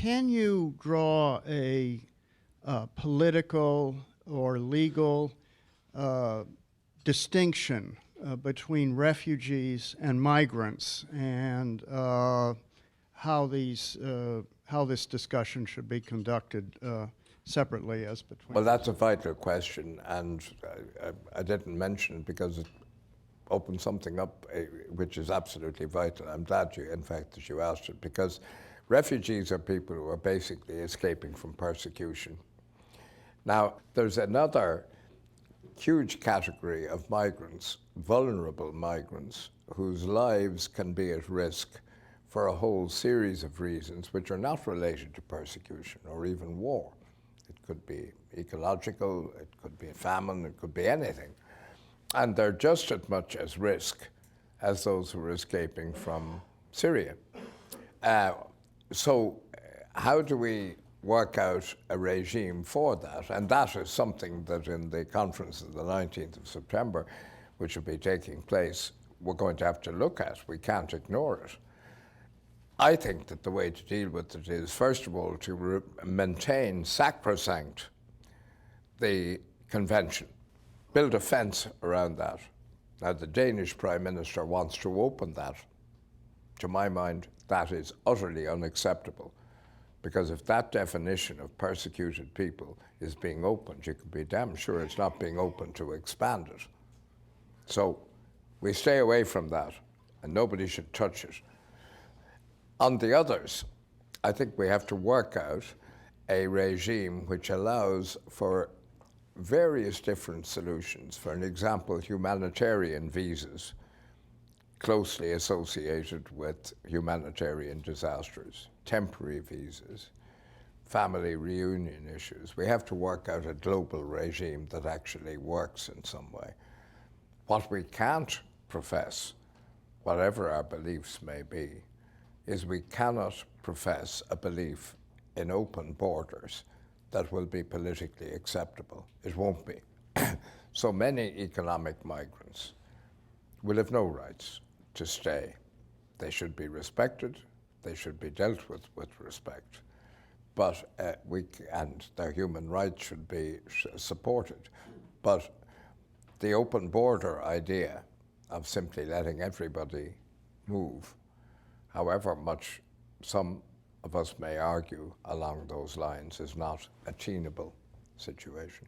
can you draw a political or legal distinction between refugees and migrants, and how this discussion should be conducted separately as between? Well, that's a vital question, and I didn't mention it because it opened something up which is absolutely vital. I'm glad in fact, that you asked it, because refugees are people who are basically escaping from persecution. Now, there's another huge category of migrants, vulnerable migrants, whose lives can be at risk for a whole series of reasons which are not related to persecution or even war. It could be ecological, it could be a famine, it could be anything. And they're just as much at risk as those who are escaping from Syria. So how do we work out a regime for that? And that is something that in the conference of the 19th of September, which will be taking place, we're going to have to look at. We can't ignore it. I think that the way to deal with it is, first of all, to maintain sacrosanct the convention, build a fence around that. Now, the Danish Prime Minister wants to open that. To my mind, that is utterly unacceptable, because if that definition of persecuted people is being opened, you can be damn sure it's not being opened to expand it. So we stay away from that, and nobody should touch it. On the others, I think we have to work out a regime which allows for various different solutions. For an example, humanitarian visas closely associated with humanitarian disasters, temporary visas, family reunion issues. We have to work out a global regime that actually works in some way. What we can't profess, whatever our beliefs may be, is we cannot profess a belief in open borders that will be politically acceptable. It won't be. So many economic migrants will have no rights to stay. They should be respected. They should be dealt with respect. But and their human rights should be supported. But the open border idea of simply letting everybody move, however much some of us may argue along those lines, is not a tenable situation.